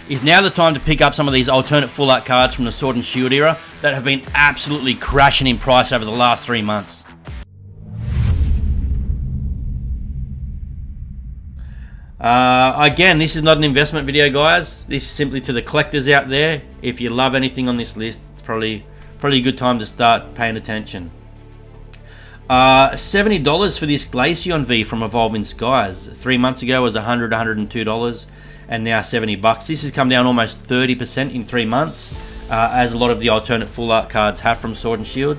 is now the time to pick up some of these alternate full art cards from the Sword and Shield era that have been absolutely crashing in price over the last 3 months. Again, this is not an investment video, guys. This is simply to the collectors out there. If you love anything on this list, it's probably a good time to start paying attention. $70 for this Glaceon V from Evolving Skies. 3 months ago was $100, $102, and now $70. This has come down almost 30% in 3 months, as a lot of the alternate full art cards have from Sword and Shield.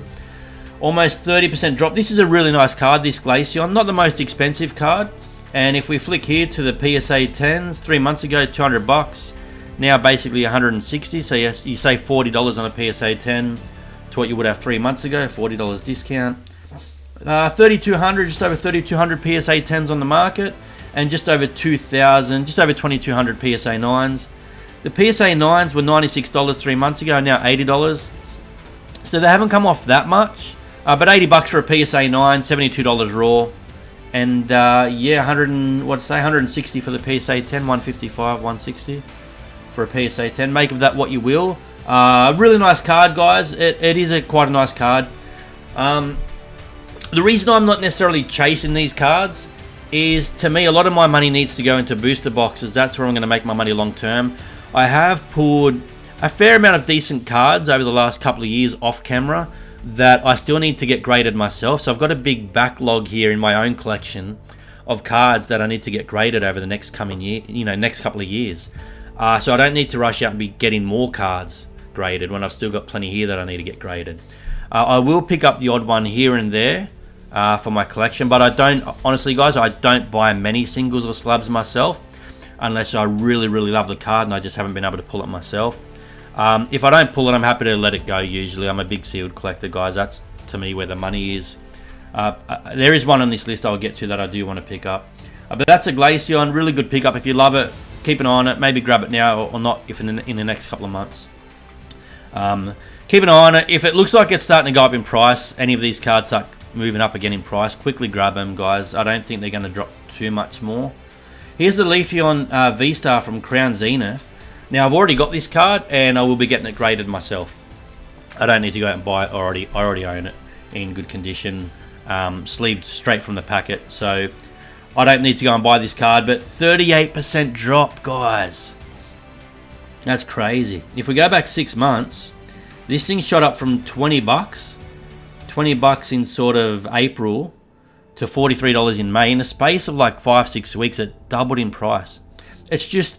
Almost 30% drop. This is a really nice card, this Glaceon. Not the most expensive card. And if we flick here to the PSA 10s, 3 months ago, $200. Now basically $160. So yes, you save $40 on a PSA 10 to what you would have 3 months ago. $40 discount. 3,200, just over 3,200 PSA 10s on the market, and just over 2,000, just over 2,200 PSA 9s. The PSA 9s were $96 3 months ago, now $80. So they haven't come off that much, but $80 for a PSA 9, $72 raw, and yeah, 160 for the PSA 10, 155, 160 for a PSA 10. Make of that what you will. Really nice card, guys. It is quite a nice card. The reason I'm not necessarily chasing these cards is, to me, a lot of my money needs to go into booster boxes. That's where I'm going to make my money long term. I have pulled a fair amount of decent cards over the last couple of years off camera that I still need to get graded myself. So I've got a big backlog here in my own collection of cards that I need to get graded over the next coming year, next couple of years. So I don't need to rush out and be getting more cards graded when I've still got plenty here that I need to get graded. I will pick up the odd one here and there for my collection, but I don't, honestly guys, I don't buy many singles or slabs myself unless I really love the card and I just haven't been able to pull it myself. If I don't pull it, I'm happy to let it go. Usually I'm a big sealed collector, guys. That's, to me, where the money is. There is one on this list I'll get to that I do want to pick up, but that's a Glaceon. Really good pickup. If you love it, keep an eye on it. Maybe grab it now or not if in the next couple of months. Keep an eye on it. If it looks like it's starting to go up in price, any of these cards start moving up again in price, quickly grab them, guys. I don't think they're going to drop too much more. Here's the Leafeon V-Star from Crown Zenith. Now, I've already got this card, and I will be getting it graded myself. I don't need to go out and buy it already. I already own it in good condition, sleeved straight from the packet. So I don't need to go and buy this card, but 38% drop, guys. That's crazy. If we go back 6 months, this thing shot up from $20 in sort of April to $43 in May. In the space of like 5-6 weeks, it doubled in price. It's just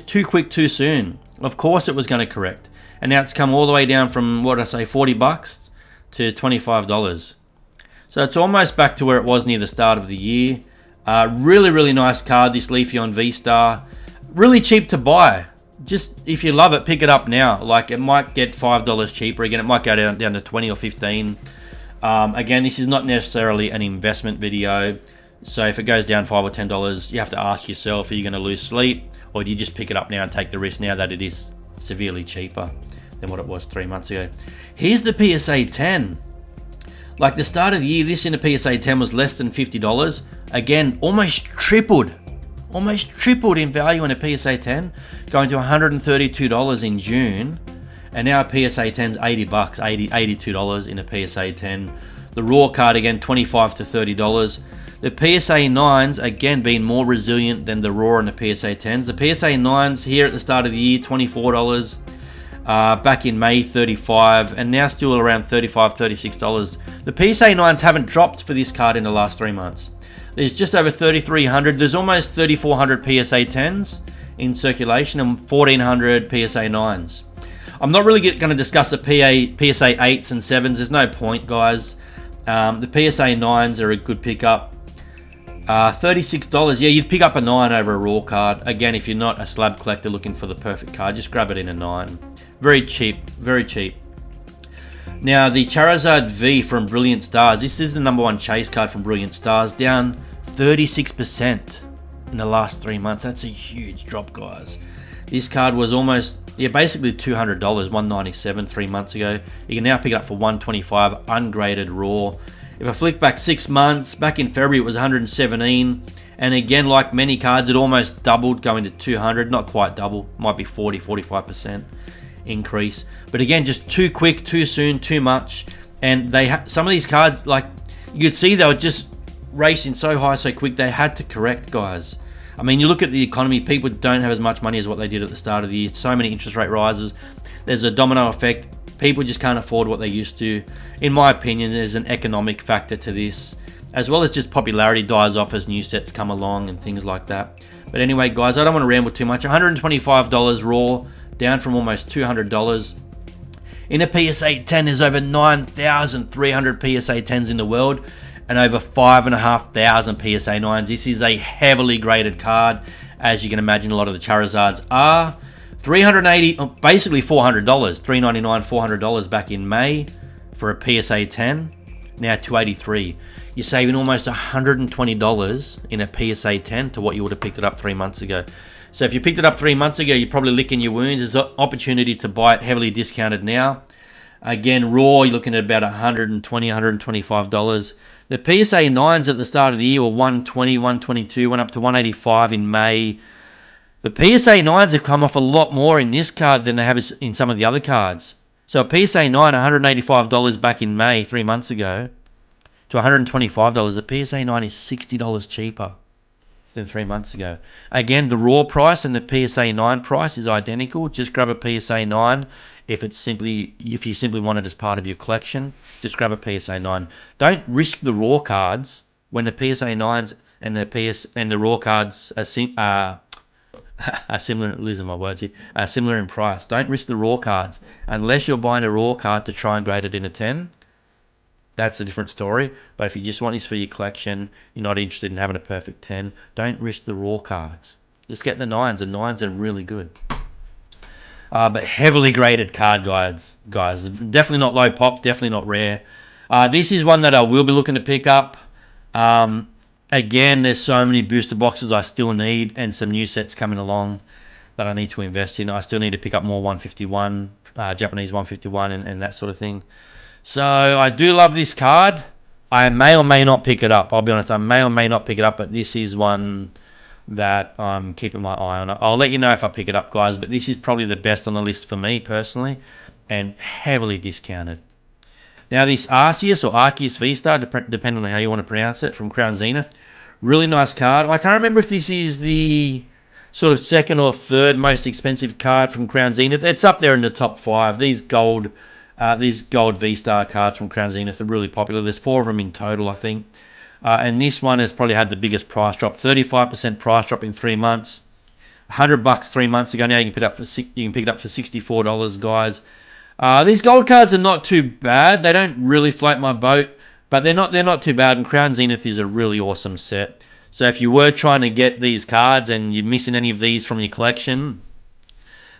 too quick, too soon. Of course it was going to correct. And now it's come all the way down from, what did I say, $40 to $25. So it's almost back to where it was near the start of the year. Really nice card, this Leafeon V-Star. Really cheap to buy. Just, if you love it, pick it up now. Like, it might get $5 cheaper again. It might go down to 20 or 15. Again, this is not necessarily an investment video. So if it goes down $5 or $10, you have to ask yourself, are you going to lose sleep? Or do you just pick it up now and take the risk now that it is severely cheaper than what it was 3 months ago? Here's the PSA 10. Like, the start of the year, this in the PSA 10 was less than $50. Again, almost tripled in value in a PSA 10, going to $132 in June, and now a PSA 10's $80, $82 in a PSA 10. The raw card again, $25 to $30. The PSA 9s again being more resilient than the raw and the PSA 10s. The PSA 9s here at the start of the year, $24. Back in May, $35, and now still around $35, $36. The PSA 9s haven't dropped for this card in the last 3 months. There's just over 3,300. There's almost 3,400 PSA 10s in circulation and 1,400 PSA 9s. I'm not really going to discuss the PSA 8s and 7s. There's no point, guys. The PSA 9s are a good pickup. $36. Yeah, you'd pick up a 9 over a raw card. Again, if you're not a slab collector looking for the perfect card, just grab it in a 9. Very cheap, very cheap. Now, the Charizard V from Brilliant Stars. This is the #1 chase card from Brilliant Stars, down 36% in the last 3 months. That's a huge drop, guys. This card was almost, basically $200, $197 3 months ago. You can now pick it up for $125, ungraded raw. If I flick back 6 months, back in February it was 117. And again, like many cards, it almost doubled, going to 200. Not quite double, might be 40-45% increase. But again, just too quick, too soon, too much. And some of these cards, like you could see, they were just racing so high, so quick. They had to correct, guys. I mean, you look at the economy, people don't have as much money as what they did at the start of the year. So many interest rate rises. There's a domino effect. People just can't afford what they used to. In my opinion, there's an economic factor to this, as well as just popularity dies off as new sets come along and things like that. But anyway, guys, I don't want to ramble too much. $125 raw, down from almost $200. In a PSA 10, there's over 9,300 PSA 10s in the world and over 5,500 PSA 9s. This is a heavily graded card, as you can imagine a lot of the Charizards are. $380, basically $400, $399, $400 back in May for a PSA 10. Now $283. You're saving almost $120 in a PSA 10 to what you would have picked it up 3 months ago. So if you picked it up 3 months ago, you're probably licking your wounds. There's an opportunity to buy it heavily discounted now. Again, raw, you're looking at about $120, $125. The PSA 9s at the start of the year were $120, $122, went up to $185 in May. The PSA 9s have come off a lot more in this card than they have in some of the other cards. So a PSA 9, $185 back in May, 3 months ago, to $125. A PSA 9 is $60 cheaper than 3 months ago. Again, the raw price and the PSA 9 price is identical. Just grab a PSA 9 if you simply want it as part of your collection. Just grab a PSA 9. Don't risk the raw cards when the PSA 9s and the raw cards are similar. Losing my words here. Are similar in price. Don't risk the raw cards unless you're buying a raw card to try and grade it in a 10. That's a different story. But if you just want this for your collection, you're not interested in having a perfect 10, don't risk the raw cards. Just get the 9s. The 9s are really good. But heavily graded card guys. Definitely not low pop, definitely not rare. This is one that I will be looking to pick up. Again, there's so many booster boxes I still need and some new sets coming along that I need to invest in. I still need to pick up more 151, Japanese 151 and that sort of thing. So I do love this card. I may or may not pick it up. I'll be honest, I may or may not pick it up, but this is one that I'm keeping my eye on. I'll let you know if I pick it up, guys, but this is probably the best on the list for me personally and heavily discounted. Now this Arceus or Arceus V-Star, depending on how you want to pronounce it, from Crown Zenith. Really nice card. I can't remember if this is the sort of second or third most expensive card from Crown Zenith. It's up there in the top 5. These gold V-Star cards from Crown Zenith are really popular. There's 4 of them in total, I think. And this one has probably had the biggest price drop. 35% price drop in 3 months. $100 3 months ago. Now you can pick it up for $64, guys. These gold cards are not too bad. They don't really float my boat, but they're not too bad. And Crown Zenith is a really awesome set. So if you were trying to get these cards and you're missing any of these from your collection,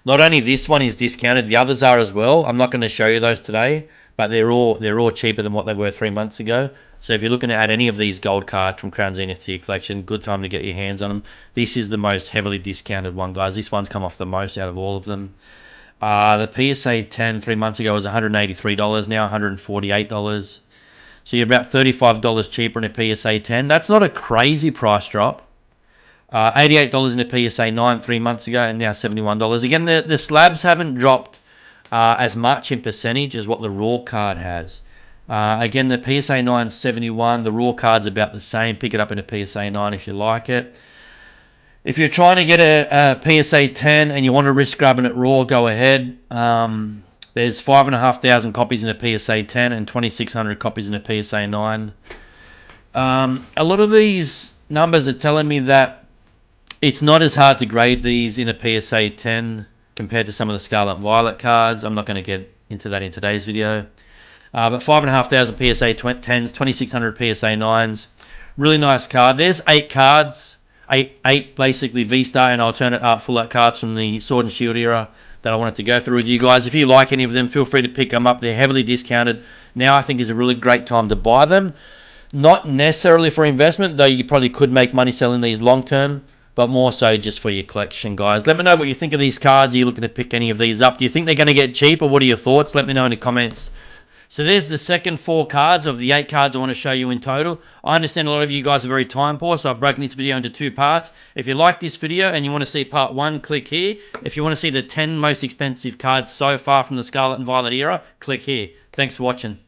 not only this one is discounted, the others are as well. I'm not going to show you those today, but they're all cheaper than what they were 3 months ago. So if you're looking to add any of these gold cards from Crown Zenith to your collection, good time to get your hands on them. This is the most heavily discounted one, guys. This one's come off the most out of all of them. The PSA 10 3 months ago was $183, now $148. So you're about $35 cheaper in a PSA 10. That's not a crazy price drop. $88 in a PSA 9 3 months ago, and now $71. Again, the slabs haven't dropped as much in percentage as what the raw card has. Again, the PSA 9 is $71. The raw card's about the same. Pick it up in a PSA 9 if you like it. If you're trying to get a PSA 10 and you want to risk grabbing it raw, go ahead. There's 5,500 copies in a PSA 10 and 2,600 copies in a PSA 9. A lot of these numbers are telling me that it's not as hard to grade these in a PSA 10 compared to some of the Scarlet and Violet cards. I'm not going to get into that in today's video. But 5,500 PSA 10s, 2,600 PSA 9s. Really nice card. There's 8 cards. Eight basically V-Star and alternate art full art cards from the Sword and Shield era that I wanted to go through with you guys. If you like any of them, feel free to pick them up. They're heavily discounted. Now I think is a really great time to buy them. Not necessarily for investment, though you probably could make money selling these long term, but more so just for your collection, guys. Let me know what you think of these cards. Are you looking to pick any of these up? Do you think they're going to get cheap, or what are your thoughts? Let me know in the comments So there's the second 4 cards of the 8 cards I want to show you in total. I understand a lot of you guys are very time poor, so I've broken this video into 2 parts. If you like this video and you want to see part 1, click here. If you want to see the 10 most expensive cards so far from the Scarlet and Violet era, click here. Thanks for watching.